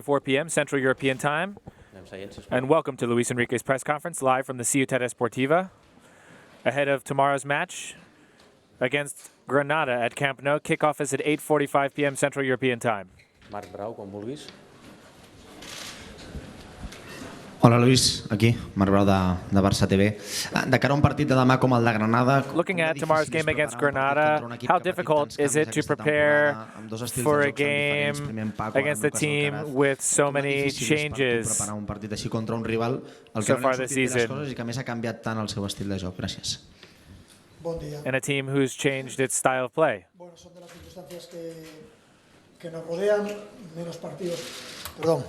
4 p.m. Central European Time. And welcome to Luis Enrique's press conference live from the Ciutat Esportiva ahead of tomorrow's match against Granada at Camp Nou. Kickoff is at 8:45 p.m. Central European Time. Marc Brau, quan vulguis. Hola Luis, aquí, Marc Brau de Barça TV. De cara a un partit de demà com el de Granada... Looking at tomorrow's game against Granada, how difficult is it to prepare for a game against a team with so many changes so far this season? And a team who's changed its style of play. Well,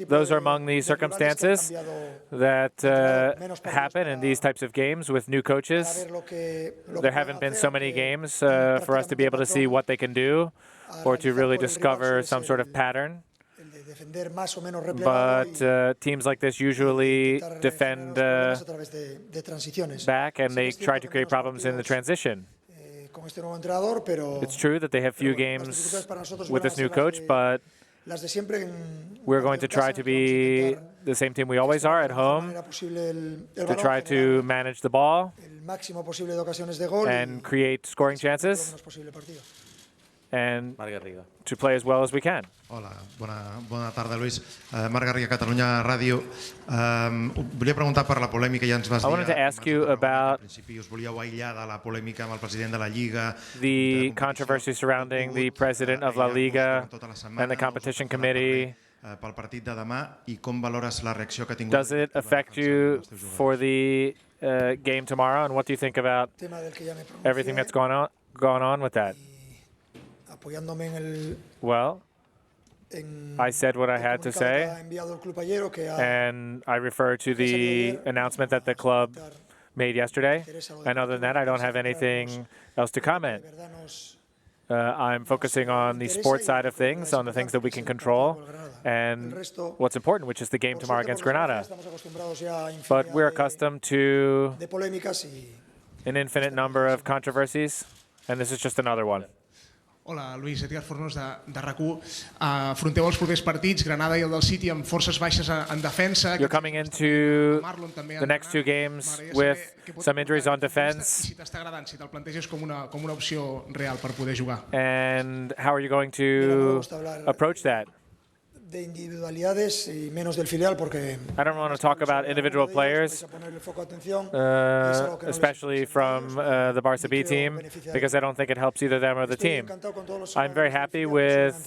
those are among the circumstances that happen in these types of games with new coaches. There haven't been so many games for us to be able to see what they can do or to really discover some sort of pattern. But teams like this usually defend back and they try to create problems in the transition. It's true that they have few games with this new coach, but we're going to try to be the same team we always are at home, to try to manage the ball and create scoring chances and to play as well as we can. Hola, bona tarda, Luis. Marc Garriga, Catalunya Ràdio. Volia preguntar per la polèmica, ja ens vas dir... I wanted to ask you about the controversy surrounding the president of La Liga and the competition committee. Does it affect you for the game tomorrow, and what do you think about everything that's gone on with that? Well, I said what I had to say, and I refer to the announcement that the club made yesterday. And other than that, I don't have anything else to comment. I'm focusing on the sports side of things, on the things that we can control, and what's important, which is the game tomorrow against Granada. But we're accustomed to an infinite number of controversies, and this is just another one. Hola, Luis, Edgar Fornos de RAC1. Afronteu els propers partits, Granada i el del City, amb forces baixes en defensa. You're coming into the next two games with some injuries on defense. Si t'està agradant, si te'l planteges com una opció real per poder jugar. And how are you going to approach that? I don't want to talk about individual players, especially from the Barça B team, because I don't think it helps either them or the team. I'm very happy with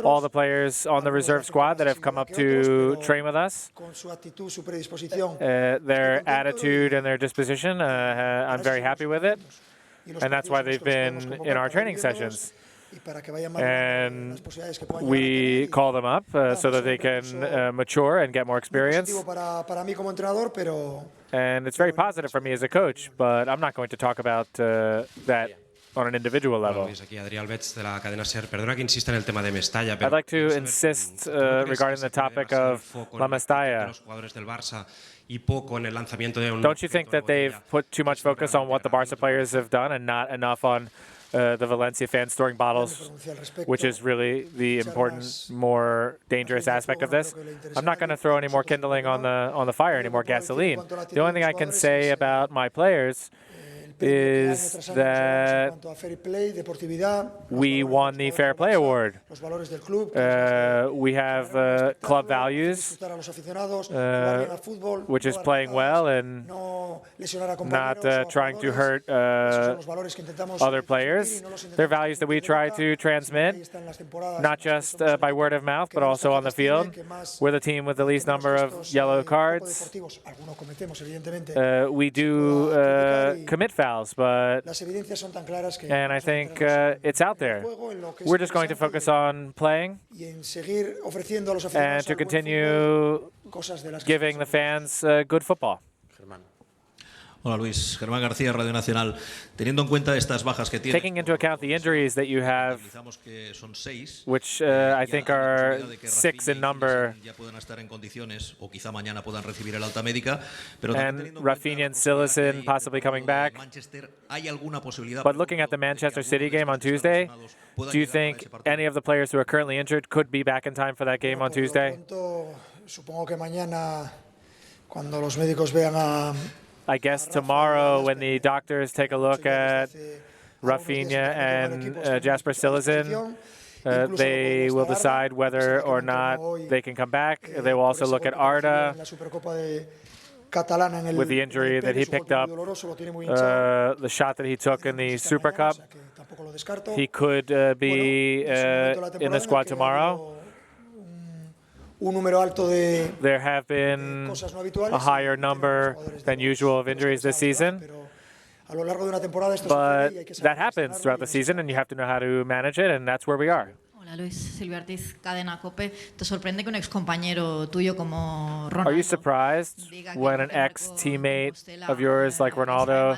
all the players on the reserve squad that have come up to train with us. Their attitude and their disposition, I'm very happy with it, and that's why they've been in our training sessions. And we call them up so that they can mature and get more experience. And it's very positive for me as a coach, but I'm not going to talk about that on an individual level. I'd like to insist regarding the topic of La Mestalla. Don't you think that they've put too much focus on what the Barça players have done and not enough on the Valencia fans throwing bottles, which is really the important, more dangerous aspect of this? I'm not going to throw any more kindling on the fire, any more gasoline. The only thing I can say about my players is that we won the Fair Play Award. We have club values, which is playing well and not trying to hurt other players. They're values that we try to transmit, not just by word of mouth, but also on the field. We're the team with the least number of yellow cards. We do commit fouls, and I think it's out there. We're just going to focus on playing and to continue giving the fans good football. Hola Luis, Germán García, Radio Nacional. Teniendo en cuenta estas bajas que tienes, Taking into account the injuries that you have, que son 6, which I think are 6 in number, ya puedan estar en condiciones o quizá mañana puedan recibir el alta médica, pero and Rafinha and Cillison possibly coming back. ¿hay alguna posibilidad? But looking at the Manchester City game on Tuesday, do you think any of the players who are currently injured could be back in time for that game on Tuesday? Supongo que mañana, cuando los médicos vean a I guess tomorrow, when the doctors take a look at Rafinha and Jasper Cillison, they will decide whether or not they can come back. They will also look at Arda with the injury that he picked up, the shot that he took in the Super Cup. He could be in the squad tomorrow. There have been a higher number than usual of injuries this season, but that happens throughout the season, and you have to know how to manage it, and that's where we are. Hola Luis, Silvia Ortiz, Cadena COPE. ¿Te sorprende que un excompañero tuyo como Ronaldo? Are you surprised when an ex-teammate of yours like Ronaldo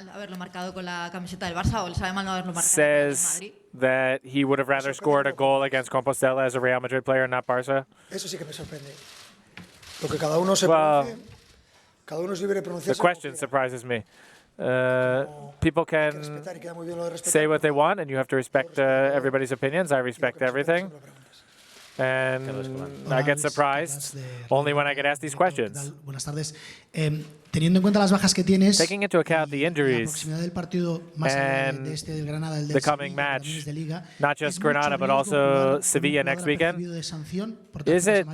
says that he would have rather scored a goal against Compostela as a Real Madrid player and not Barça? Well, the question surprises me. People can say what they want, and you have to respect everybody's opinions. I respect everything. And I get surprised only when I get asked these questions. Buenas tardes. Teniendo en cuenta las bajas que tienes, taking into account the injuries del partido más and de este del Granada, el the coming match, not just Granada, but also Sevilla next weekend, is it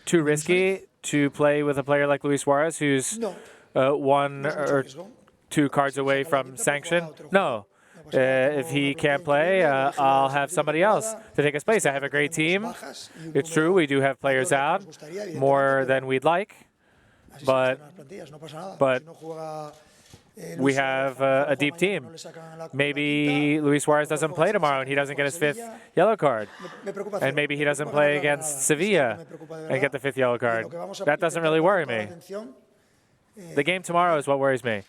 too risky to play with a player like Luis Suarez, who's 1 or 2 cards away from sanction? No. If he can't play, I'll have somebody else to take his place. I have a great team. It's true, we do have players out, more than we'd like, but we have a deep team. Maybe Luis Suarez doesn't play tomorrow and he doesn't get his 5th yellow card. And maybe he doesn't play against Sevilla and get the 5th yellow card. That doesn't really worry me. The game tomorrow is what worries me.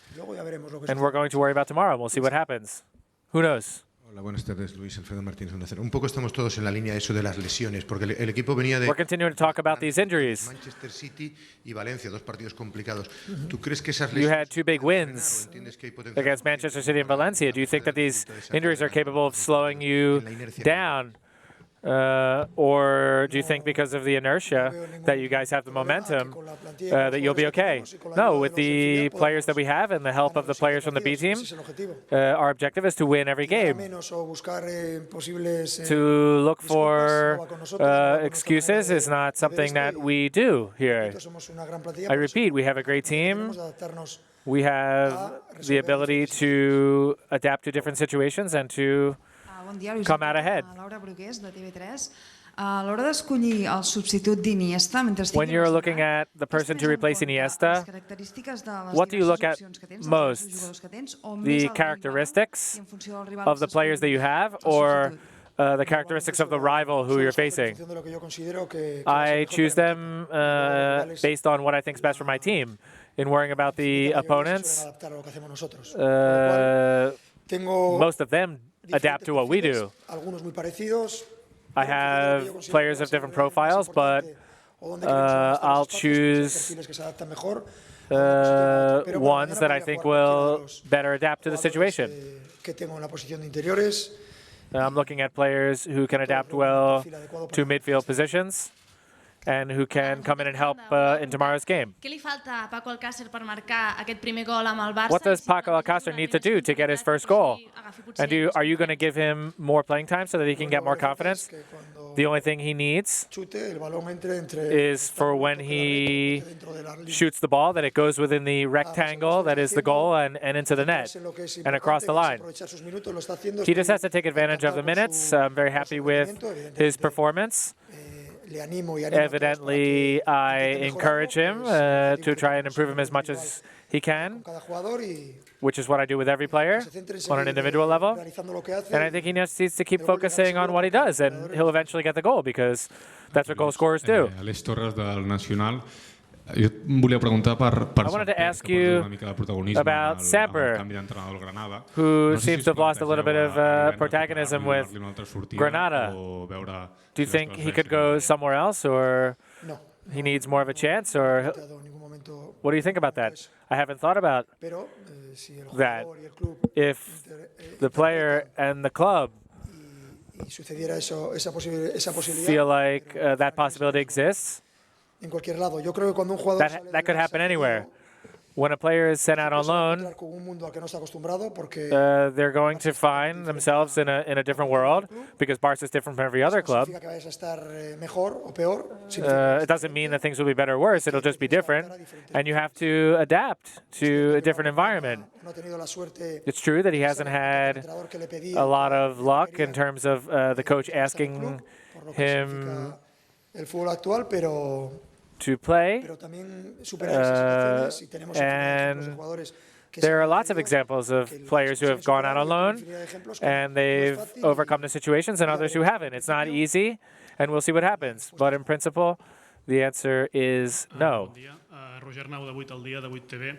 And we're going to worry about tomorrow. We'll see what happens. Who knows? Hola, buenas tardes, Luis Alfredo Martínez. Un poco estamos todos en la línea de eso de las lesiones, porque el equipo venía de... We're continuing to talk about these injuries. Manchester City y Valencia, 2 partidos complicados. ¿Tú crees que esas You lesiones... had 2 big wins against Manchester City and Valencia. Do you think that these injuries are capable of slowing you down? Or do you think because of the inertia that you guys have the momentum that you'll be okay? No, with the players that we have and the help of the players from the B team, our objective is to win every game. To look for excuses is not something that we do here. I repeat, we have a great team. We have the ability to adapt to different situations and to come out ahead. When you're looking at the person to replace Iniesta, what do you look at most? The characteristics of the players that you have, or the characteristics of the rival who you're facing? I choose them based on what I think is best for my team. In worrying about the opponents, most of them adapt to what we do. I have players of different profiles, but I'll choose ones that I think will better adapt to the situation. I'm looking at players who can adapt well to midfield positions and who can come in and help in tomorrow's game. What does Paco Alcácer need to do to get his first goal? And are you going to give him more playing time so that he can get more confidence? The only thing he needs is for when he shoots the ball, that it goes within the rectangle that is the goal and into the net and across the line. He just has to take advantage of the minutes. I'm very happy with his performance. Evidently, I encourage him to try and improve him as much as he can, which is what I do with every player on an individual level. And I think he just needs to keep focusing on what he does, and he'll eventually get the goal, because that's what goal scorers do. Alex Torres del Nacional. Jo volia preguntar per I wanted to ask you about Samper, who seems to have lost a little bit of protagonism with Granada. Do you think he could go somewhere else, or he needs more of a chance, or what do you think about that? I haven't thought about that. If the player and the club feel like that possibility exists, that could happen anywhere. When a player is sent out on loan, they're going to find themselves in a different world, because Barça is different from every other club. It doesn't mean that things will be better or worse, it'll just be different, and you have to adapt to a different environment. It's true that he hasn't had a lot of luck in terms of the coach asking him to play, and there are lots of examples of players who have gone out on loan and they've overcome the situations, and others who haven't. It's not easy, and we'll see what happens. But in principle, the answer is no. Roger Nau, de 8 al dia, de 8 TV.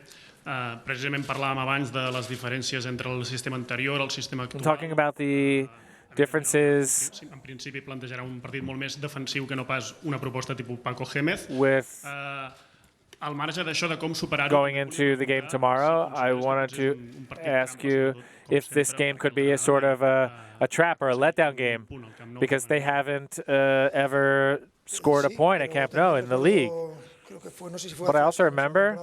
Precisament parlàvem abans de les diferències entre el sistema anterior, el sistema actual. I'm talking about the differences. En principi plantejarà un partit molt més defensiu que no pas una proposta tipus Paco Gémez. Al marge d'això, de com superar-ho. Going into the game tomorrow, I wanted to ask you if this game could be a sort of a trap or a letdown game, because they haven't ever scored a point at Camp Nou in the league. But I also remember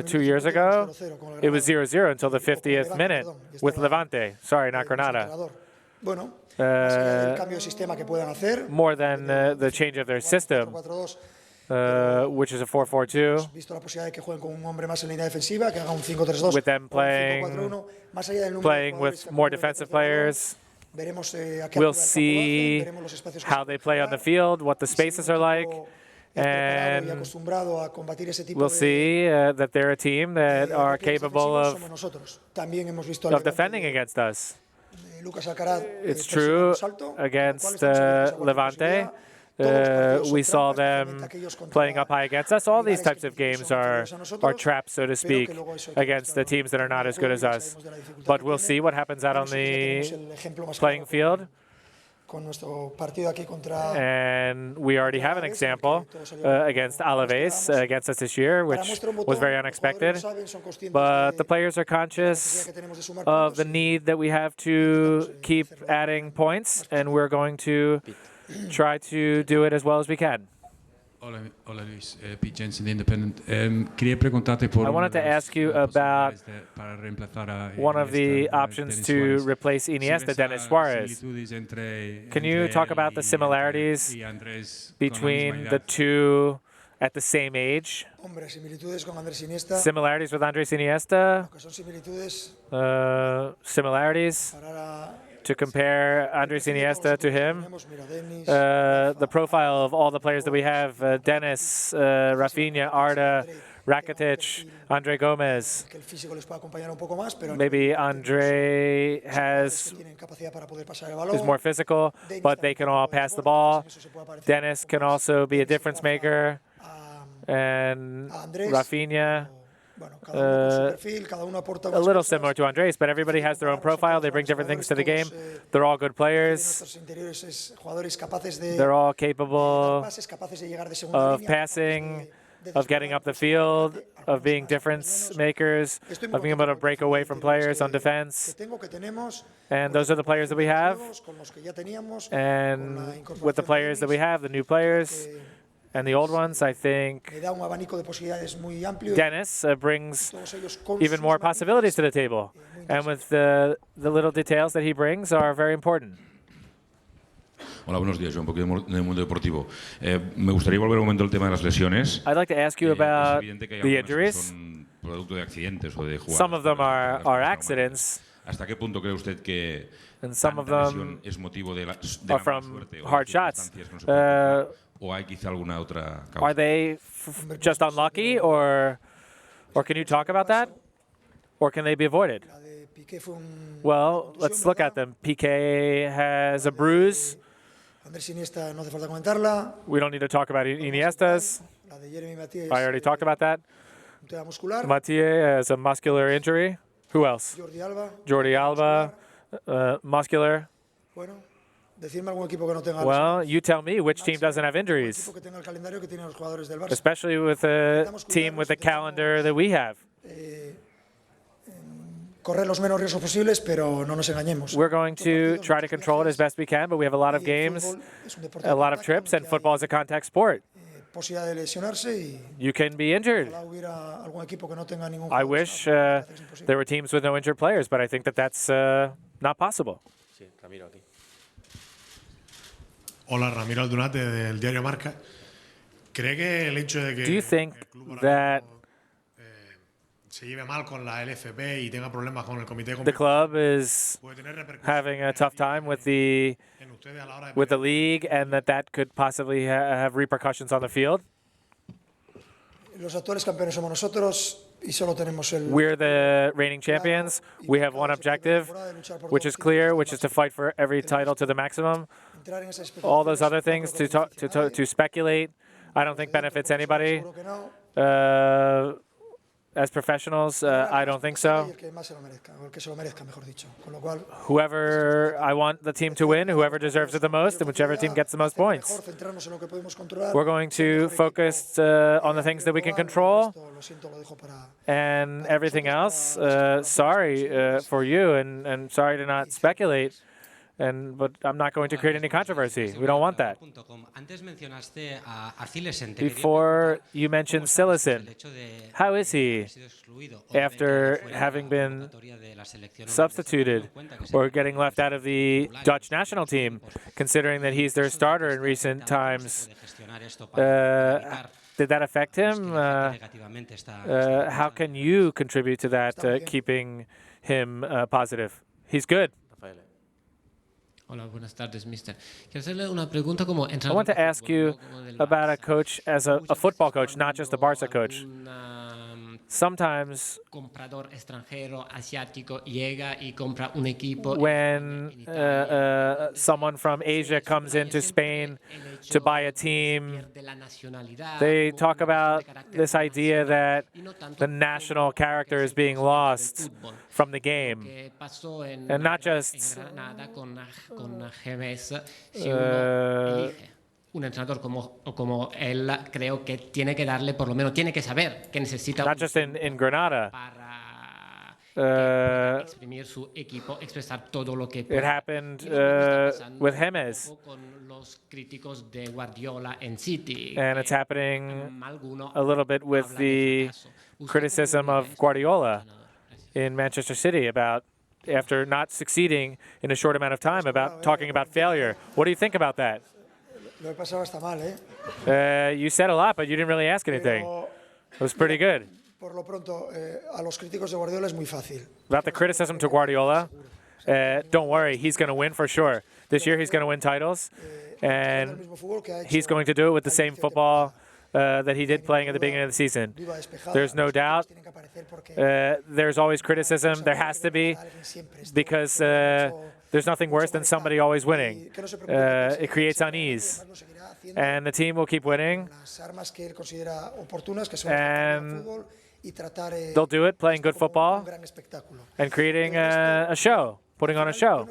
2 years ago, it was 0-0 until the 50th minute with Levante. Sorry, not Granada. More than the change of their system, which is a 4-4-2, with them playing with more defensive players. We'll see how they play on the field, what the spaces are like, and we'll see that they're a team that are capable of defending against us. It's true, against Levante, we saw them playing up high against us. All these types of games are traps, so to speak, against the teams that are not as good as us. But we'll see what happens out on the playing field. And we already have an example against Alaves, against us this year, which was very unexpected. But the players are conscious of the need that we have to keep adding points, and we're going to try to do it as well as we can. Hola Luis, Pete Jensen, The Independent. I wanted to ask you about one of the options to replace Iniesta, Denis Suarez. Can you talk about the similarities between the two at the same age? Similarities with Andres Iniesta? Similarities? To compare Andres Iniesta to him, the profile of all the players that we have, Dennis, Rafinha, Arda, Rakitic, Andre Gomez. Maybe Andre is more physical, but they can all pass the ball. Dennis can also be a difference maker, and Rafinha, a little similar to Andres, but everybody has their own profile. They bring different things to the game. They're all good players. They're all capable of passing, of getting up the field, of being difference makers, of being able to break away from players on defense. And those are the players that we have. And with the players that we have, the new players, and the old ones, I think Dennis brings even more possibilities to the table. And with the little details that he brings are very important. Hola, buenos días. Un poquito del mundo deportivo. Me gustaría volver un momento al tema de las lesiones. I'd like to ask you about the injuries. Producto de accidentes o de jugar. Some of them are accidents. ¿Hasta qué punto cree usted que and some of them es motivo de la are from hard shots? ¿O hay quizá alguna otra causa? Are they just unlucky, or can you talk about that? Or can they be avoided? Well, let's look at them. Piqué has a bruise. We don't need to talk about Iniesta's. I already talked about that. Mathieu has a muscular injury. Who else? Jordi Alba, muscular. Well, you tell me which team doesn't have injuries, especially with a team with the calendar that we have. We're going to try to control it as best we can, but we have a lot of games, a lot of trips, and football is a contact sport. You can be injured. I wish there were teams with no injured players, but I think that that's not possible. Hola, Ramiro Aldunat del diario Marca. ¿Cree que el hecho de que Do you think that se lleve mal con la LFP y tenga problemas con el comité the club is having a tough time with the league, and that could possibly have repercussions on the field? Los actuales campeones somos nosotros y solo tenemos el. We're the reigning champions. We have one objective, which is clear, which is to fight for every title to the maximum. All those other things to speculate, I don't think benefits anybody. As professionals, I don't think so. Whoever, I want the team to win, whoever deserves it the most, and whichever team gets the most points. We're going to focus on the things that we can control, and everything else, sorry for you, and sorry to not speculate. But I'm not going to create any controversy. We don't want that. Before, you mentioned Silesen. How is he after having been substituted or getting left out of the Dutch national team, considering that he's their starter in recent times? Did that affect him? How can you contribute to that, keeping him positive? He's good. Hola, buenas tardes, mister. Quiero hacerle una pregunta como I want to ask you about a coach as a football coach, not just a Barça coach. Sometimes when someone from Asia comes into Spain to buy a team, they talk about this idea that the national character is being lost from the game. And not just un entrenador como él, creo que tiene que darle, por lo menos, tiene que saber que necesita not just in Granada. Exprimir su equipo, expresar todo lo que it happened with James. Con los críticos de Guardiola en City. And it's happening a little bit with the criticism of Guardiola in Manchester City about, after not succeeding in a short amount of time, about talking about failure. What do you think about that? Lo he pasado hasta mal, You said a lot, but you didn't really ask anything. It was pretty good. Por lo pronto, a los críticos de Guardiola es muy fácil. About the criticism to Guardiola, don't worry, he's going to win for sure. This year he's going to win titles, and he's going to do it with the same football that he did playing at the beginning of the season. There's no doubt. There's always criticism. There has to be, because there's nothing worse than somebody always winning. It creates unease. And the team will keep winning. And they'll do it playing good football and creating a show, putting on a show.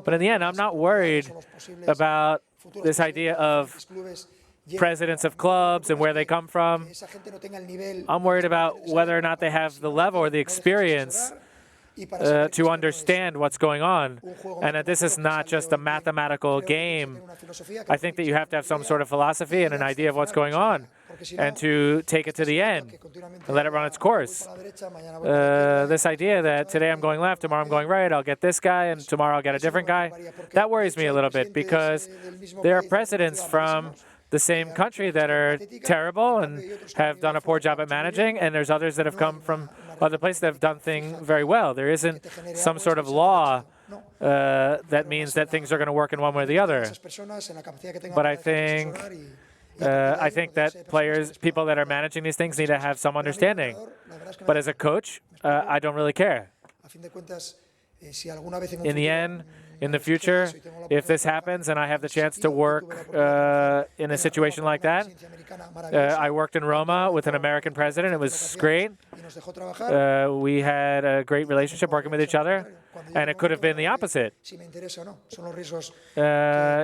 But in the end, I'm not worried about this idea of presidents of clubs and where they come from. I'm worried about whether or not they have the level or the experience to understand what's going on, and that this is not just a mathematical game. I think that you have to have some sort of philosophy and an idea of what's going on, and to take it to the end and let it run its course. This idea that today I'm going left, tomorrow I'm going right, I'll get this guy, and tomorrow I'll get a different guy, that worries me a little bit, because there are presidents from the same country that are terrible and have done a poor job at managing, and there's others that have come from other places that have done things very well. There isn't some sort of law that means that things are going to work in one way or the other. But I think that people that are managing these things need to have some understanding. But as a coach, I don't really care. In the end, In the future, if this happens and I have the chance to work in a situation like that, I worked in Roma with an American president. It was great. We had a great relationship working with each other, and it could have been the opposite. In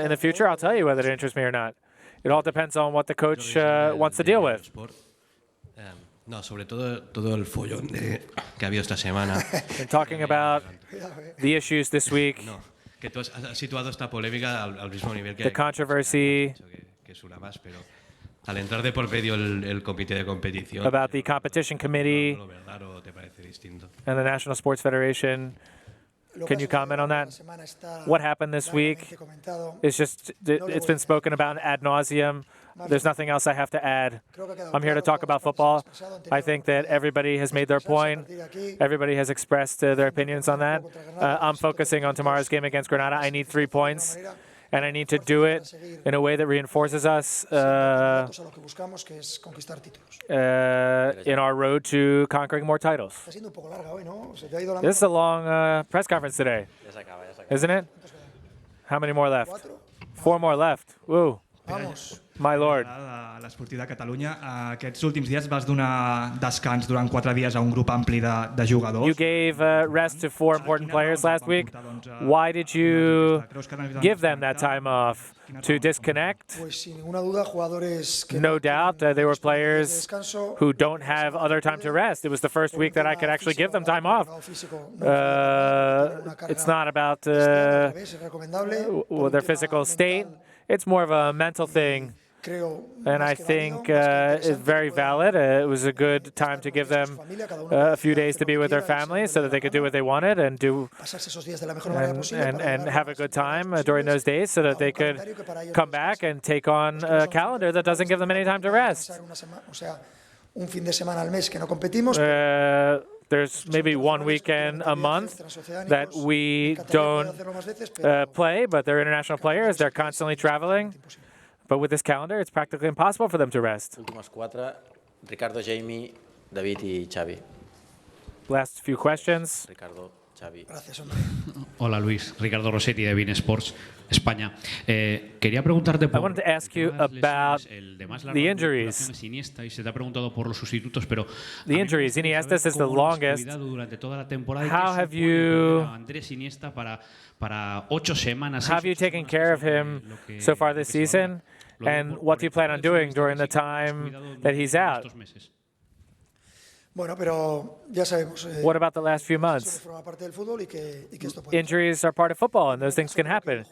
the future, I'll tell you whether it interests me or not. It all depends on what the coach wants to deal with. No, sobre todo el follón que ha habido esta semana. And talking about the issues this week. No, que tú has situado esta polémica al mismo nivel que the controversy que es una más, pero al entrar de por medio el comité de competición about the competition committee ¿lo verdad o te parece distinto? And the National Sports Federation. Can you comment on that? What happened this week is just, it's been spoken about ad nauseum. There's nothing else I have to add. I'm here to talk about football. I think that everybody has made their point. Everybody has expressed their opinions on that. I'm focusing on tomorrow's game against Granada. I need 3 points, and I need to do it in a way that reinforces us in our road to conquering more titles. This is a long press conference today, isn't it? How many more left? 4 more left. Woo. My lord. A l'Esportiva de Catalunya, aquests últims dies vas donar descans durant 4 dies a un grup ampli de jugadors. You gave rest to 4 important players last week. Why did you give them that time off? To disconnect? No doubt they were players who don't have other time to rest. It was the first week that I could actually give them time off. It's not about their physical state. It's more of a mental thing. And I think it's very valid. It was a good time to give them a few days to be with their families so that they could do what they wanted and and have a good time during those days so that they could come back and take on a calendar that doesn't give them any time to rest. There's maybe 1 weekend a month that we don't play, but they're international players. They're constantly traveling. But with this calendar, it's practically impossible for them to rest. Últimes 4, Ricardo, Jamie, David y Xavi. Last few questions. Ricardo, Xavi. Hola Luis, Ricardo Rossetti de Bein Sports, España. Quería preguntarte por I wanted to ask you about the injuries. Iniesta y se te ha preguntado por los sustitutos, pero the injuries. Iniesta's is the longest. How have you Have you taken care of him so far this season? And what do you plan on doing during the time that he's out? What about the last few months? Injuries are part of football, and those things can happen.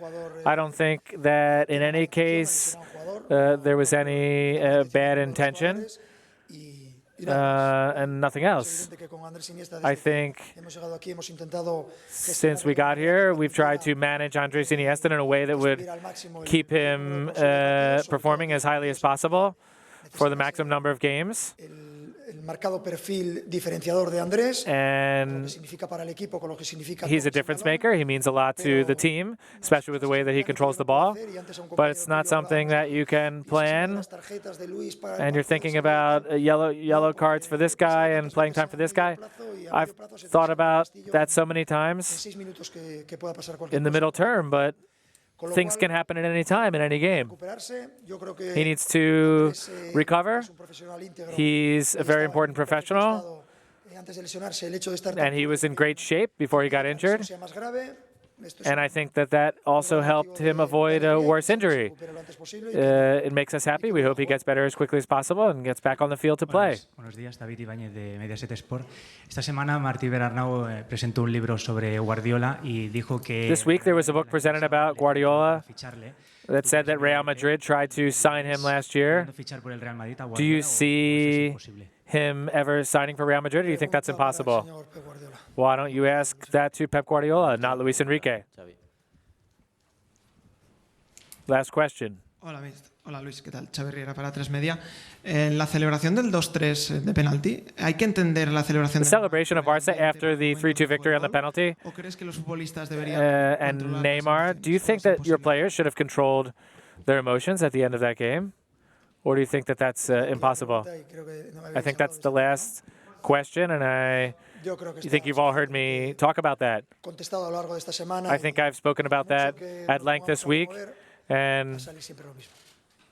I don't think that in any case there was any bad intention and nothing else. I think since we got here, we've tried to manage Andres Iniesta in a way that would keep him performing as highly as possible for the maximum number of games. And he's a difference maker. He means a lot to the team, especially with the way that he controls the ball. But it's not something that you can plan. And you're thinking about yellow cards for this guy and playing time for this guy. I've thought about that so many times in the middle term, but things can happen at any time, in any game. He needs to recover. He's a very important professional, and he was in great shape before he got injured. And I think that also helped him avoid a worse injury. It makes us happy. We hope he gets better as quickly as possible and gets back on the field to play. Buenos días, David Ibáñez de Mediaset Sport. Esta semana Martí Bernarnau presentó un libro sobre Guardiola y dijo que This week there was a book presented about Guardiola that said that Real Madrid tried to sign him last year. Do you see him ever signing for Real Madrid, or do you think that's impossible? Why don't you ask that to Pep Guardiola, not Luis Enrique? Last question. Hola Luis, ¿qué tal? Xavi Riera para 3 Media. En la celebración del 2-3 de penalti, hay que entender la celebración the celebration of Barça after the 3-2 victory on the penalty. ¿O crees que los futbolistas deberían and Neymar, do you think that your players should have controlled their emotions at the end of that game? Or do you think that that's impossible? I think that's the last question, and I think you've all heard me talk about that. Contestado a lo largo de esta semana. I think I've spoken about that at length this week, and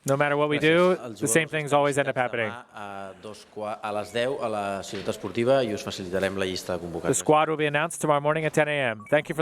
no matter what we do, the same things always end up happening. A les 10 a la Ciutat Esportiva i us facilitarem la llista de The convocats. squad will be announced tomorrow morning at 10 a.m. Thank you for